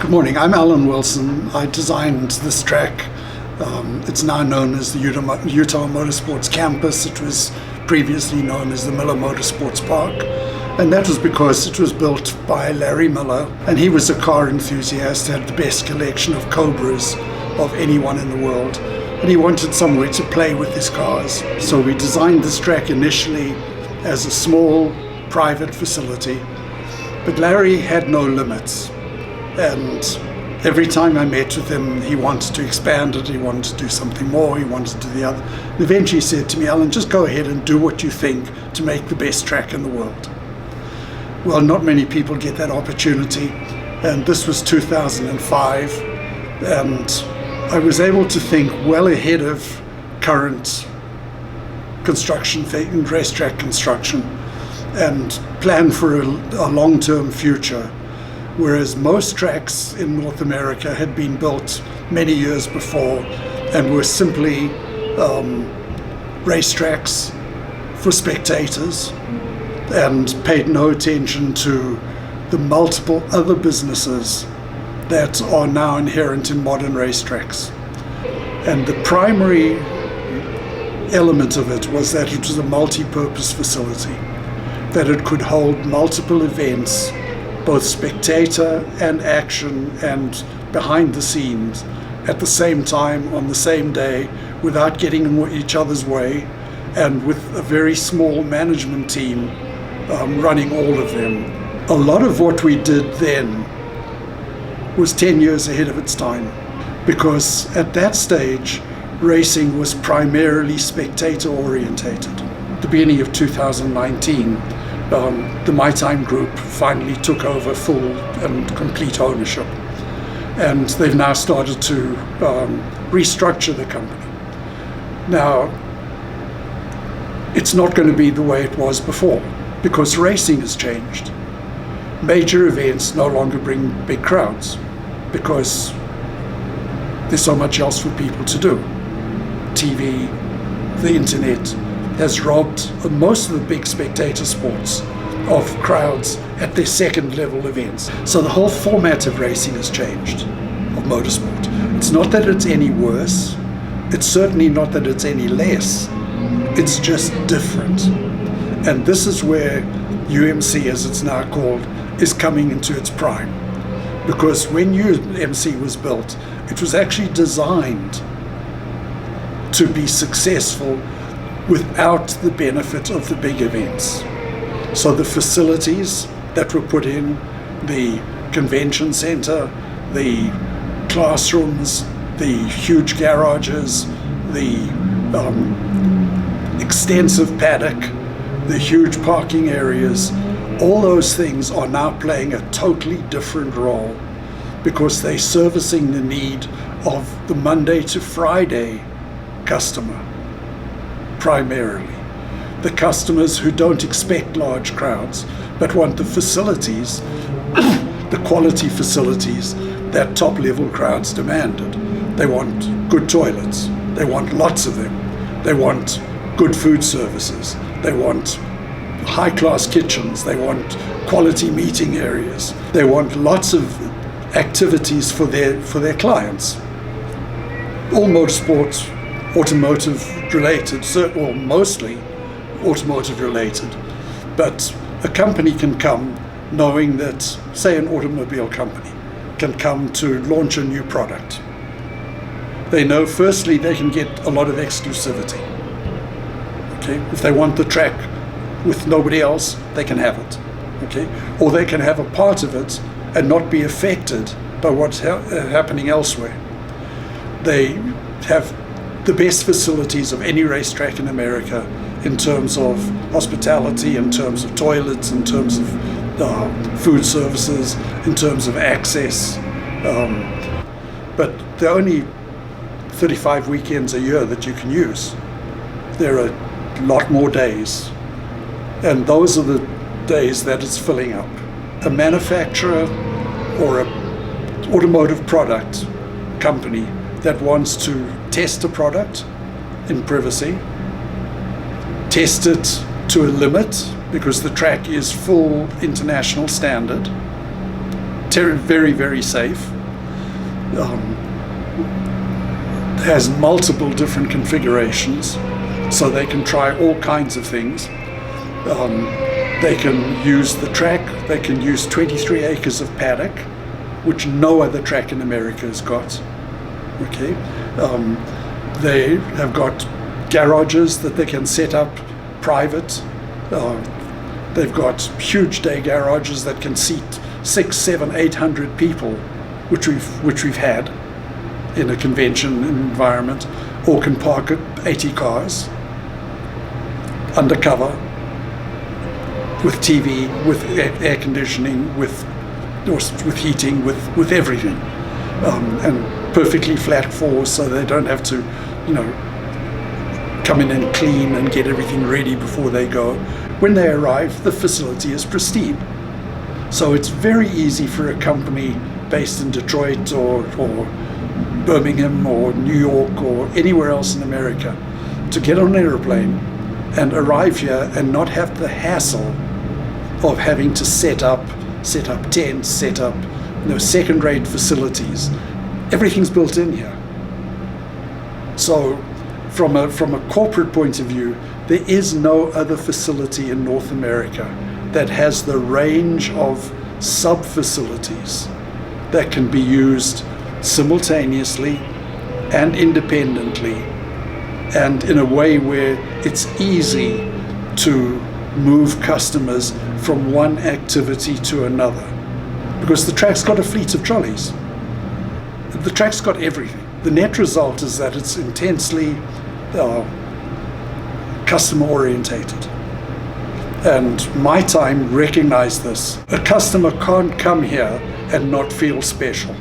Good morning, I'm Alan Wilson. I designed this track. It's now known as the Utah Motorsports Campus. It was previously known as the Miller Motorsports Park. And that was because it was built by Larry Miller, and he was a car enthusiast, had the best collection of Cobras of anyone in the world. And he wanted somewhere to play with his cars. So we designed this track initially as a small private facility. But Larry had no limits. And every time I met with him, he wanted to expand it, he wanted to do something more, he wanted to do the other. And eventually he said to me, Alan, just go ahead and do what you think to make the best track in the world. Well, not many people get that opportunity, and this was 2005, and I was able to think well ahead of current construction, racetrack construction, and plan for a long-term future. Whereas most tracks in North America had been built many years before and were simply racetracks for spectators and paid no attention to the multiple other businesses that are now inherent in modern racetracks. And the primary element of it was that it was a multi-purpose facility, that it could hold multiple events, both spectator and action and behind the scenes at the same time on the same day without getting in each other's way, and with a very small management team running all of them. A lot of what we did then was 10 years ahead of its time, because at that stage racing was primarily spectator orientated. At the beginning of 2019, the My Time Group finally took over full and complete ownership, and they've now started to restructure the company. Now, it's not going to be the way it was before, because racing has changed. Major events no longer bring big crowds because there's so much else for people to do. TV, the internet has robbed most of the big spectator sports of crowds at their second level events. So the whole format of racing has changed, of motorsport. It's not that it's any worse, it's certainly not that it's any less, it's just different. And this is where UMC, as it's now called, is coming into its prime. Because when UMC was built, it was actually designed to be successful without the benefit of the big events. So the facilities that were put in, the convention center, the classrooms, the huge garages, the extensive paddock, the huge parking areas, all those things are now playing a totally different role because they're servicing the need of the Monday to Friday customer primarily. The customers who don't expect large crowds but want the facilities, the quality facilities that top level crowds demanded. They want good toilets, they want lots of them, they want good food services, they want high-class kitchens, they want quality meeting areas, they want lots of activities for their clients. All motorsports, automotive related, or mostly automotive related, but a company can come knowing that, say an automobile company can come to launch a new product. They know firstly they can get a lot of exclusivity. Okay, if they want the track with nobody else, they can have it. Okay, or they can have a part of it and not be affected by what's happening elsewhere. They have the best facilities of any racetrack in America in terms of hospitality, in terms of toilets, in terms of food services, in terms of access. But there are only 35 weekends a year that you can use. There are a lot more days, and those are the days that it's filling up. A manufacturer or an automotive product company that wants to test a product in privacy, test it to a limit because the track is full international standard, very, very safe. Has multiple different configurations, so they can try all kinds of things. They can use the track, they can use 23 acres of paddock, which no other track in America has got. Okay, they have got garages that they can set up private. They've got huge day garages that can seat 600, 700, 800 people, which we've had in a convention environment, or can park 80 cars undercover with TV, with air conditioning, with heating, with everything, and perfectly flat floors, so they don't have to, come in and clean and get everything ready before they go. When they arrive, the facility is pristine. So it's very easy for a company based in Detroit or Birmingham or New York or anywhere else in America to get on an airplane and arrive here and not have the hassle of having to set up tents, set up second-rate facilities. Everything's built in here. So from a corporate point of view, there is no other facility in North America that has the range of sub-facilities that can be used simultaneously and independently, and in a way where it's easy to move customers from one activity to another. Because the track's got a fleet of trolleys. The track's got everything. The net result is that it's intensely customer orientated. And my time recognized this. A customer can't come here and not feel special.